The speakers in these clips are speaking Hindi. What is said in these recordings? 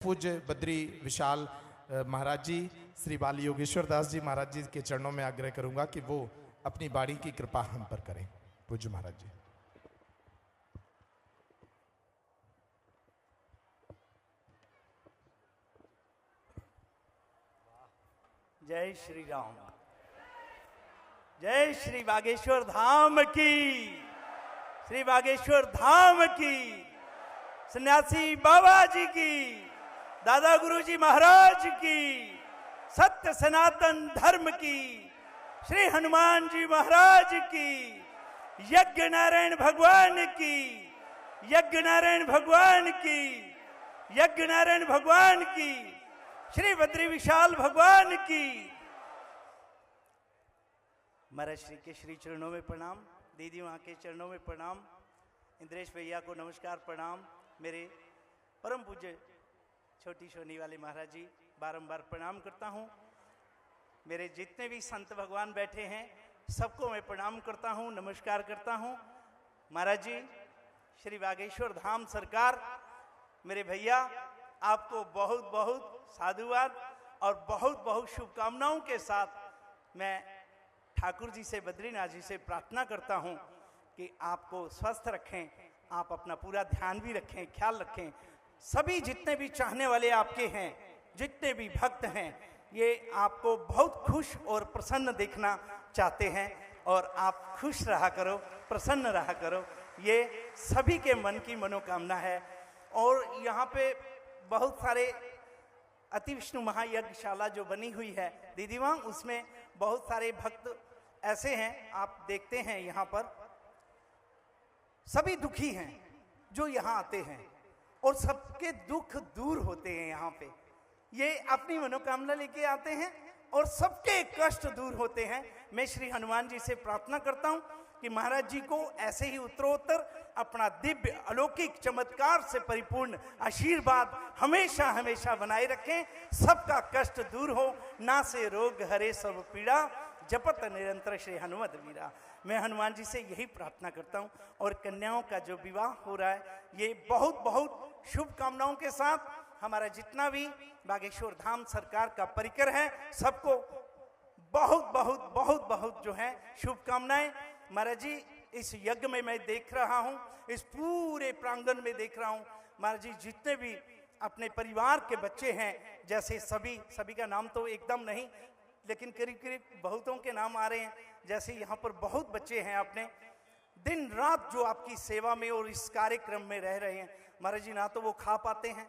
पूज्य बद्री विशाल महाराज जी, श्री बाल योगेश्वर दास जी महाराज जी के चरणों में आग्रह करूंगा कि वो अपनी बाणी की कृपा हम पर करें। पूज्य महाराज जी। जय श्री राम, जय श्री बागेश्वर धाम की, श्री बागेश्वर धाम की, सन्यासी बाबा जी की, दादा गुरु जी महाराज की, सत्य सनातन धर्म की, श्री हनुमान जी महाराज की, यज्ञ नारायण भगवान की, यज्ञ नारायण भगवान की, यज्ञ नारायण भगवान की, श्री बद्री विशाल भगवान की। महाराज श्री के श्री चरणों में प्रणाम, दीदी वहां के चरणों में प्रणाम, इंद्रेश भैया को नमस्कार प्रणाम, मेरे परम पूज्य छोटी सोनी वाले महाराज जी बारंबार प्रणाम करता हूं। मेरे जितने भी संत भगवान बैठे हैं सबको मैं प्रणाम करता हूं, नमस्कार करता हूं। महाराज जी, श्री बागेश्वर धाम सरकार, मेरे भैया आपको बहुत बहुत साधुवाद और बहुत बहुत शुभकामनाओं के साथ मैं ठाकुर जी से, बद्रीनाथ जी से प्रार्थना करता हूं कि आपको स्वस्थ रखें, आप अपना पूरा ध्यान भी रखें, ख्याल रखें। सभी जितने भी चाहने वाले आपके हैं, जितने भी भक्त हैं, ये आपको बहुत खुश और प्रसन्न देखना चाहते हैं और आप खुश रहा करो, प्रसन्न रहा करो, ये सभी के मन की मनोकामना है। और यहाँ पे बहुत सारे अति विष्णु महायज्ञशाला जो बनी हुई है दीदी वहाँ, उसमें बहुत सारे भक्त ऐसे हैं, आप देखते हैं यहाँ पर सभी दुखी हैं जो यहाँ आते हैं और सबके दुख दूर होते हैं। यहाँ पे ये अपनी मनोकामना लेके आते हैं और सबके कष्ट दूर होते हैं। मैं श्री हनुमान जी से प्रार्थना करता हूँ कि महाराज जी को ऐसे ही उत्तरोत्तर अपना दिव्य अलौकिक चमत्कार से परिपूर्ण आशीर्वाद हमेशा हमेशा बनाए रखें, सबका कष्ट दूर हो, ना से रोग हरे सब पीड़ा, जपत निरंतर श्री हनुमत वीरा। मैं हनुमान जी से यही प्रार्थना करता हूँ। और कन्याओं का जो विवाह हो रहा है, ये बहुत बहुत शुभकामनाओं के साथ हमारा जितना भी बागेश्वर धाम सरकार का परिकर है, सबको बहुत बहुत बहुत बहुत जो है शुभकामनाएं। महाराज जी, इस यज्ञ में मैं देख रहा हूं, इस पूरे प्रांगण में देख रहा हूं, महाराज जी जितने भी अपने परिवार के बच्चे हैं, जैसे सभी का नाम तो एकदम नहीं, लेकिन करीब करीब बहुतों के नाम आ रहे हैं। जैसे यहाँ पर बहुत बच्चे हैं, अपने दिन रात जो आपकी सेवा में और इस कार्यक्रम में रह रहे हैं। महाराज जी, ना तो वो खा पाते हैं,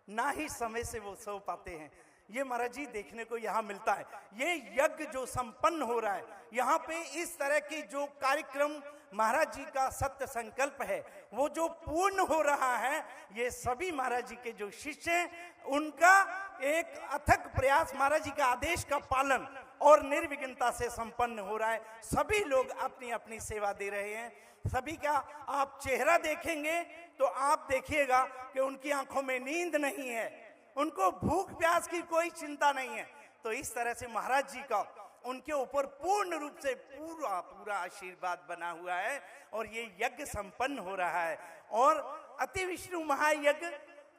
ना ही समय से वो सो पाते हैं। ये महाराज जी देखने को यहाँ मिलता है। ये यज्ञ जो संपन्न हो रहा है यहाँ पे, इस तरह की जो कार्यक्रम महाराज जी का सत्य संकल्प है वो जो पूर्ण हो रहा है, ये सभी महाराज जी के जो शिष्य हैं उनका एक अथक प्रयास, महाराज जी का आदेश का पालन और निर्विघ्नता से संपन्न हो रहा है। सभी लोग अपनी अपनी सेवा दे रहे हैं। सभी का आप चेहरा देखेंगे तो आप देखिएगा कि उनकी आंखों में नींद नहीं है, उनको भूख प्यास की कोई चिंता नहीं है। तो इस तरह से महाराज जी का उनके ऊपर पूर्ण रूप से पूरा पूरा आशीर्वाद बना हुआ है और ये यज्ञ संपन्न हो रहा है। और अति विष्णु महायज्ञ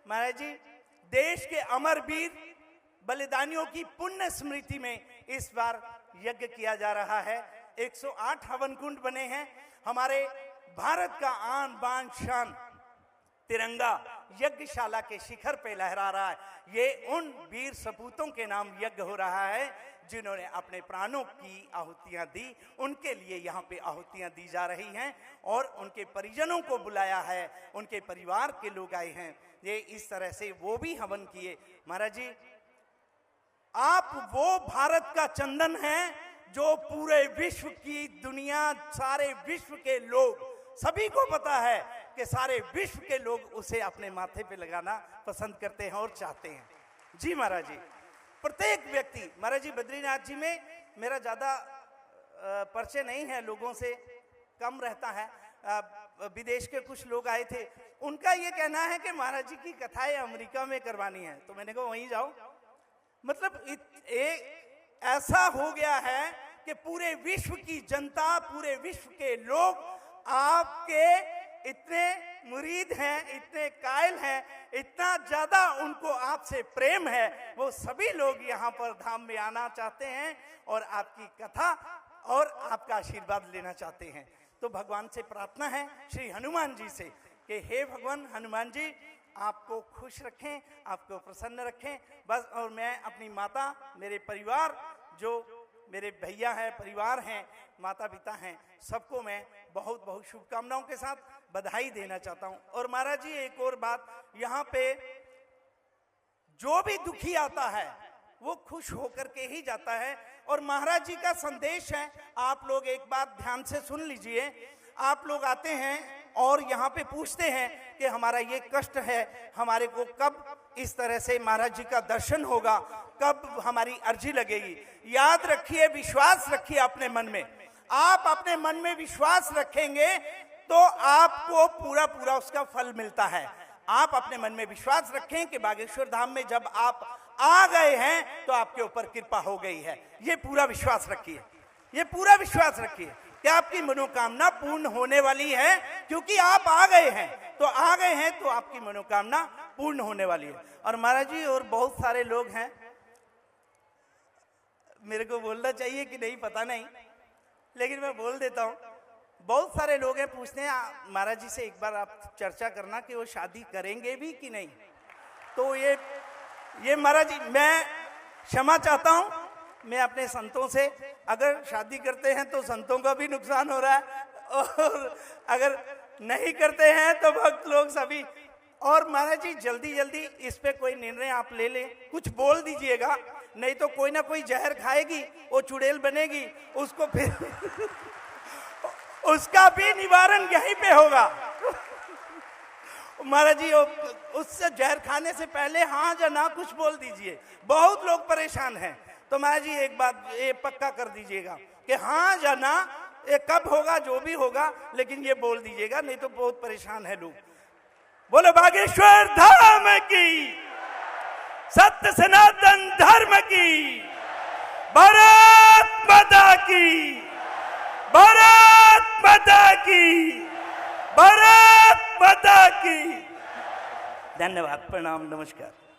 महाराज जी, देश के अमर वीर बलिदानियों की पुण्य स्मृति में इस बार यज्ञ किया जा रहा है। 108 हवन कुंड बने हैं। हमारे भारत का आन बान शान तिरंगा यज्ञशाला के शिखर पे लहरा रहा है। ये उन वीर सपूतों के नाम यज्ञ हो रहा है जिन्होंने अपने प्राणों की आहुतियां दी। उनके लिए यहाँ पे आहुतियां दी जा रही हैं और उनके परिजनों को बुलाया है, उनके परिवार के लोग आए हैं। ये इस तरह से वो भी हवन किए। महाराज जी, आप वो भारत का चंदन हैं जो पूरे विश्व की दुनिया, सारे विश्व के लोग, सभी को पता है कि सारे विश्व के लोग उसे अपने माथे पे लगाना पसंद करते हैं और चाहते हैं। जी महाराज जी, प्रत्येक व्यक्ति, महाराज जी बद्रीनाथ जी में मेरा ज्यादा परिचय नहीं है, लोगों से कम रहता है। विदेश के कुछ लोग आए थे, उनका ये कहना है कि महाराज जी की कथाएं अमेरिका में करवानी है, तो मैंने कहा वहीं जाओ। मतलब ऐसा हो गया है कि पूरे विश्व की जनता, पूरे विश्व के लोग आपके इतने मुरीद हैं, इतने कायल हैं, इतना ज्यादा उनको आपसे प्रेम है, वो सभी लोग यहाँ पर धाम में आना चाहते हैं और आपकी कथा और आपका आशीर्वाद लेना चाहते हैं। तो भगवान से प्रार्थना है श्री हनुमान जी से कि हे भगवान हनुमान जी, आपको खुश रखें, आपको प्रसन्न रखें बस। और मैं अपनी माता, मेरे परिवार, जो मेरे भैया हैं, परिवार हैं, माता पिता हैं, सबको मैं बहुत बहुत शुभकामनाओं के साथ बधाई देना चाहता हूं। और महाराज जी एक और बात, यहाँ पे जो भी दुखी आता है वो खुश होकर के ही जाता है। और महाराज जी का संदेश है, आप लोग एक बात ध्यान से सुन लीजिए। आप लोग आते हैं और यहाँ पे पूछते हैं कि हमारा ये कष्ट है, हमारे को कब इस तरह से महाराज जी का दर्शन होगा, कब हमारी अर्जी लगेगी। याद रखिए, विश्वास रखिए अपने मन में। आप अपने मन में विश्वास रखेंगे तो आपको पूरा पूरा उसका फल मिलता है। आप अपने मन में विश्वास रखें कि बागेश्वर धाम में जब आप आ गए हैं तो आपके ऊपर कृपा हो गई है। ये पूरा विश्वास रखिए, ये पूरा विश्वास रखिए कि आपकी मनोकामना पूर्ण होने वाली है, क्योंकि आप आ गए हैं। तो आ गए हैं तो आपकी मनोकामना पूर्ण होने वाली है। और महाराज जी और बहुत सारे लोग हैं, मेरे को बोलना चाहिए कि नहीं पता नहीं, लेकिन मैं बोल देता हूं। बहुत सारे लोग हैं, पूछते हैं महाराज जी से एक बार आप चर्चा करना कि वो शादी करेंगे भी कि नहीं। तो ये महाराज जी, मैं क्षमा चाहता हूं, मैं अपने संतों से, अगर शादी करते हैं तो संतों का भी नुकसान हो रहा है, और अगर नहीं करते हैं तो भक्त लोग सभी। और महाराज जी जल्दी जल्दी इस पे कोई निर्णय आप ले लें, कुछ बोल दीजिएगा, नहीं तो कोई ना कोई जहर खाएगी, वो चुड़ैल बनेगी, उसको फिर उसका भी निवारण यहीं पे होगा। महाराज जी उससे जहर खाने से पहले हाँ या ना कुछ बोल दीजिए, बहुत लोग परेशान हैं। तो महाराज जी एक बात ये पक्का कर दीजिएगा कि हाँ या ना, ये कब होगा जो भी होगा, लेकिन ये बोल दीजिएगा, नहीं तो बहुत परेशान है लोग। बोलो बागेश्वर धाम की, सत्य सनातन धर्म की, भारत माता की, भारत माता की, भारत माता की। धन्यवाद, प्रणाम, नमस्कार।